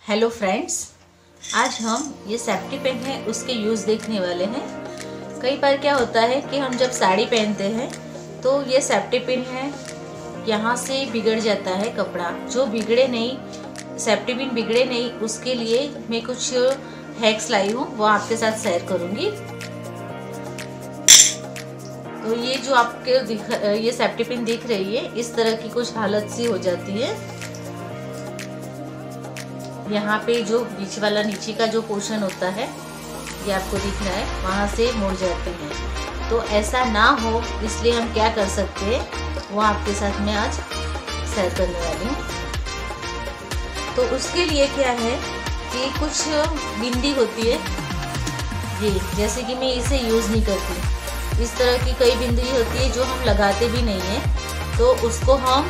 Hello friends, आज हम ये सेफ्टी पिन है उसके यूज़ देखने वाले हैं। कई बार क्या होता है कि हम जब साड़ी पहनते हैं तो ये सेफ्टी पिन है यहाँ से बिगड़ जाता है कपड़ा। जो बिगड़े नहीं, सेफ्टी पिन बिगड़े नहीं, उसके लिए मैं कुछ हैक्स लाई हूँ, वो आपके साथ शेयर करूँगी। तो ये जो आपके ये सेफ्टी पिन दिख रही है, इस तरह की कुछ हालत सी हो जाती है। यहाँ पे जो बीच वाला नीचे का जो पोर्शन होता है, ये आपको दिख रहा है, वहाँ से मुड़ जाते हैं। तो ऐसा ना हो, इसलिए हम क्या कर सकते हैं वो आपके साथ मैं आज शेयर करने वाली हूँ। तो उसके लिए क्या है कि कुछ बिंदी होती है, ये जैसे कि मैं इसे यूज़ नहीं करती। इस तरह की कई बिंदी होती है जो हम लगाते भी नहीं हैं, तो उसको हम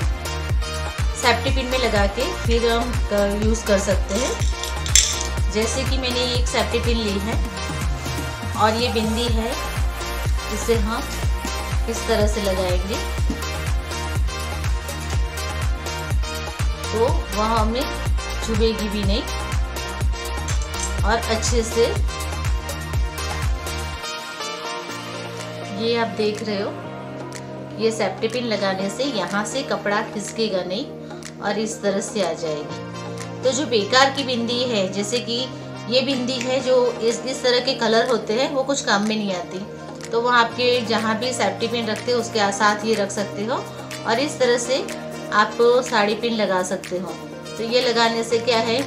सेफ्टी पिन में लगा के फिर हम यूज़ कर सकते हैं। जैसे कि मैंने एक सेफ्टी पिन ली है और ये बिंदी है, इसे हम इस तरह से लगाएंगे तो वह हमें चुभेगी भी नहीं और अच्छे से ये आप देख रहे हो, ये सेफ्टी पिन लगाने से यहाँ से कपड़ा खिसकेगा नहीं और इस तरह से आ जाएगी। तो जो बेकार की बिंदी है, जैसे कि ये बिंदी है जो इस तरह के कलर होते हैं, वो कुछ काम में नहीं आती। तो वो आपके जहाँ भी सेफ्टी पिन रखते हो उसके साथ ये रख सकते हो और इस तरह से आप साड़ी पिन लगा सकते हो। तो ये लगाने से क्या है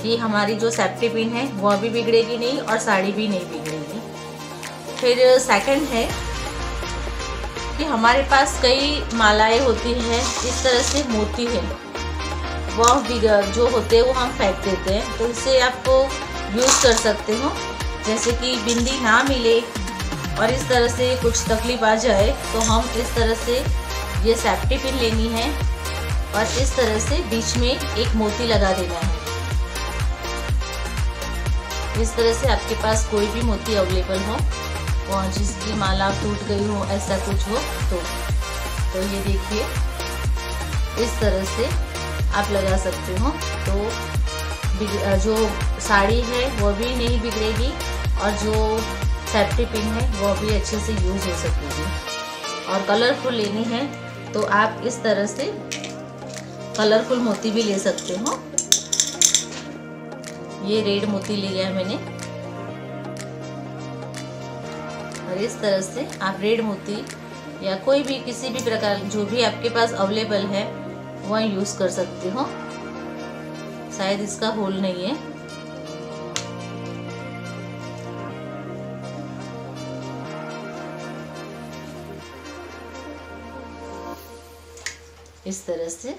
कि हमारी जो सेफ्टी पिन है वो भी बिगड़ेगी नहीं और साड़ी भी नहीं बिगड़ेगी। फिर सेकंड है कि हमारे पास कई मालाएं होती हैं, इस तरह से मोती है, वह जो होते हैं वो हम फेंक देते हैं। तो इसे आपको यूज़ कर सकते हो। जैसे कि बिंदी ना मिले और इस तरह से कुछ तकलीफ आ जाए तो हम इस तरह से ये सेफ्टी पिन लेनी है और इस तरह से बीच में एक मोती लगा देना है। इस तरह से आपके पास कोई भी मोती अवेलेबल हो, और जिसकी माला टूट गई हो, ऐसा कुछ हो तो ये देखिए इस तरह से आप लगा सकते हो। तो जो साड़ी है वो भी नहीं बिगड़ेगी और जो सेफ्टी पिन है वो भी अच्छे से यूज़ हो सकेगी। और कलरफुल लेनी है तो आप इस तरह से कलरफुल मोती भी ले सकते हो। ये रेड मोती लिया है मैंने और इस तरह से आप रेड मोती या कोई भी किसी भी प्रकार जो भी आपके पास अवेलेबल है वह यूज़ कर सकते हो। शायद इसका होल नहीं है। इस तरह से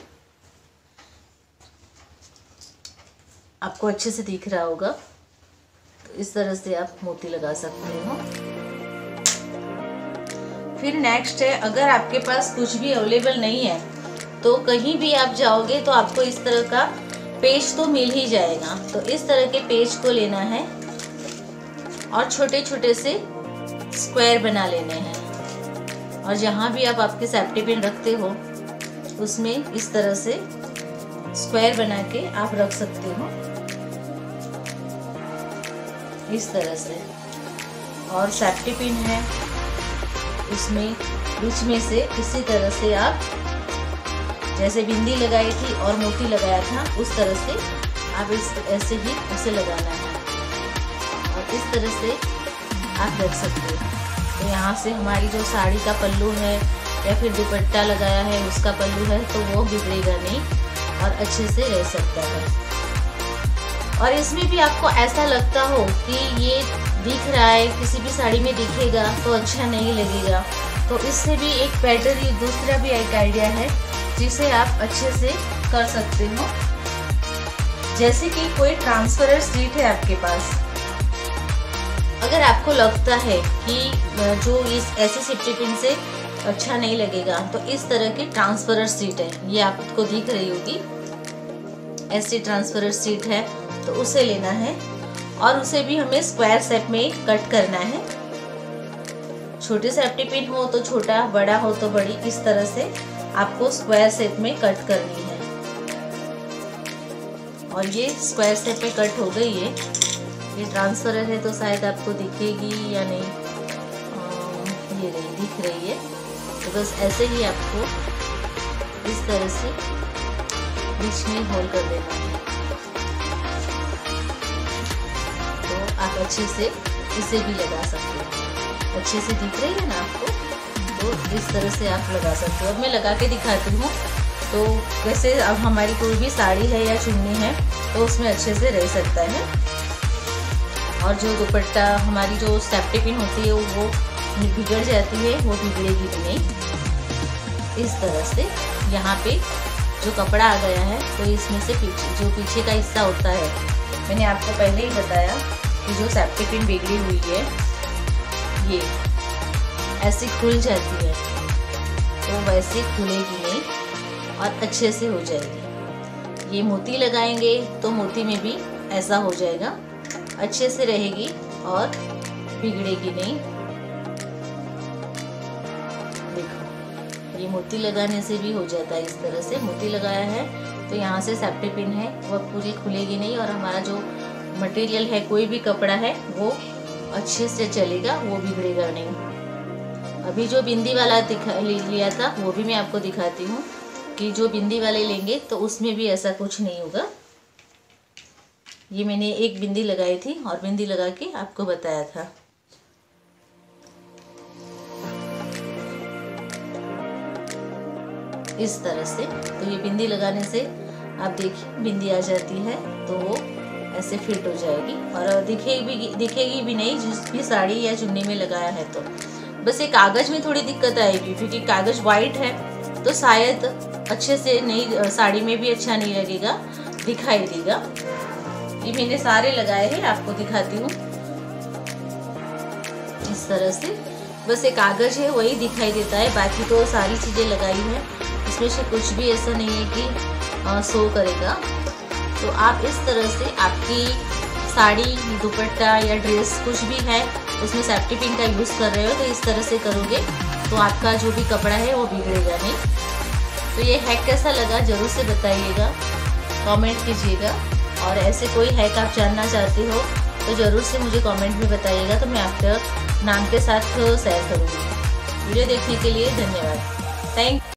आपको अच्छे से दिख रहा होगा। तो इस तरह से आप मोती लगा सकते हो। फिर नेक्स्ट है, अगर आपके पास कुछ भी अवेलेबल नहीं है तो कहीं भी आप जाओगे तो आपको इस तरह का पेज तो मिल ही जाएगा। तो इस तरह के पेज को लेना है और छोटे छोटे से स्क्वायर बना लेने हैं और जहाँ भी आप आपके सेफ्टी पिन रखते हो उसमें इस तरह से स्क्वायर बना के आप रख सकते हो, इस तरह से। और सेफ्टी पिन है उसमें बीच में से इसी तरह से आप जैसे बिंदी लगाई थी और मोती लगाया था उस तरह से आप ऐसे ही उसे लगाना है और इस तरह से आप रख सकते हो। तो यहाँ से हमारी जो साड़ी का पल्लू है या फिर दुपट्टा लगाया है उसका पल्लू है तो वो बिगड़ेगा नहीं और अच्छे से रह सकता है। और इसमें भी आपको ऐसा लगता हो कि ये दिख रहा है, किसी भी साड़ी में दिखेगा तो अच्छा नहीं लगेगा, तो इससे भी एक बेटर दूसरा भी एक आइडिया है जिसे आप अच्छे से कर सकते हो। जैसे कि कोई ट्रांसपेरेंट शीट है आपके पास, अगर आपको लगता है कि जो इस ऐसे सेफ्टी पिन से अच्छा नहीं लगेगा तो इस तरह की ट्रांसपेरेंट शीट है, ये आपको दिख रही होगी, ऐसी ट्रांसपेरेंट शीट है, तो उसे लेना है और उसे भी हमें स्क्वायर शेप में कट करना है। छोटे सेफ्टी पिन हो तो छोटा, बड़ा हो तो बड़ी, इस तरह से आपको स्क्वायर शेप में कट करनी है। और ये स्क्वायर शेप में कट हो गई है। ये ट्रांसफरर है तो शायद आपको दिखेगी या नहीं, ये नहीं दिख रही है। तो बस ऐसे ही आपको इस तरह से बीच में होल कर देना है। तो आप अच्छे से इसे भी लगा सकते हो। अच्छे से दिख रही है ना आपको, तो इस तरह से आप लगा सकते हो। अब मैं लगा के दिखाती हूँ। तो वैसे अब हमारी कोई भी साड़ी है या चुन्नी है तो उसमें अच्छे से रह सकता है। और जो दुपट्टा हमारी जो सेफ्टी पिन होती है वो बिगड़ जाती है, वो बिगड़ेगी भी नहीं। इस तरह से यहाँ पे जो कपड़ा आ गया है तो इसमें से पीछे का हिस्सा होता है, मैंने आपको पहले ही बताया कि जो सेफ्टी पिन बिगड़ी हुई है ये ऐसी खुल जाती है, तो वैसे खुलेगी नहीं और अच्छे से हो जाएगी। ये मोती लगाएंगे तो मोती में भी ऐसा हो जाएगा, अच्छे से रहेगी और बिगड़ेगी नहीं। देखो ये मोती लगाने से भी हो जाता है। इस तरह से मोती लगाया है तो यहाँ से सेफ्टी पिन है वह पूरी खुलेगी नहीं और हमारा जो मटेरियल है, कोई भी कपड़ा है, वो अच्छे से चलेगा, वो बिगड़ेगा नहीं। अभी जो बिंदी वाला लिया था वो भी मैं आपको दिखाती हूँ कि जो बिंदी वाले लेंगे तो उसमें भी ऐसा कुछ नहीं होगा। ये मैंने एक बिंदी लगाई थी और बिंदी लगा के आपको बताया था। इस तरह से तो ये बिंदी लगाने से आप देखिए बिंदी आ जाती है तो वो ऐसे फिट हो जाएगी और दिखेगी भी नहीं जिस भी साड़ी या चुन्नी में लगाया है। तो बस ये कागज में थोड़ी दिक्कत आएगी क्योंकि कागज वाइट है तो शायद अच्छे से नहीं, साड़ी में भी अच्छा नहीं लगेगा, दिखाई देगा। ये मैंने सारे लगाए हैं, आपको दिखाती हूँ। इस तरह से बस एक कागज है वही दिखाई देता है, बाकी तो सारी चीजें लगाई है। इसमें से कुछ भी ऐसा नहीं है कि शो करेगा। तो आप इस तरह से आपकी साड़ी, दुपट्टा या ड्रेस कुछ भी है उसमें सेफ्टी पिन का यूज़ कर रहे हो तो इस तरह से करोगे तो आपका जो भी कपड़ा है वो बिगड़ेगा नहीं। तो ये हैक कैसा लगा जरूर से बताइएगा, कमेंट कीजिएगा। और ऐसे कोई हैक आप जानना चाहते हो तो ज़रूर से मुझे कमेंट में बताइएगा, तो मैं आपके नाम के साथ शेयर करूँगी। वीडियो देखने के लिए धन्यवाद। थैंक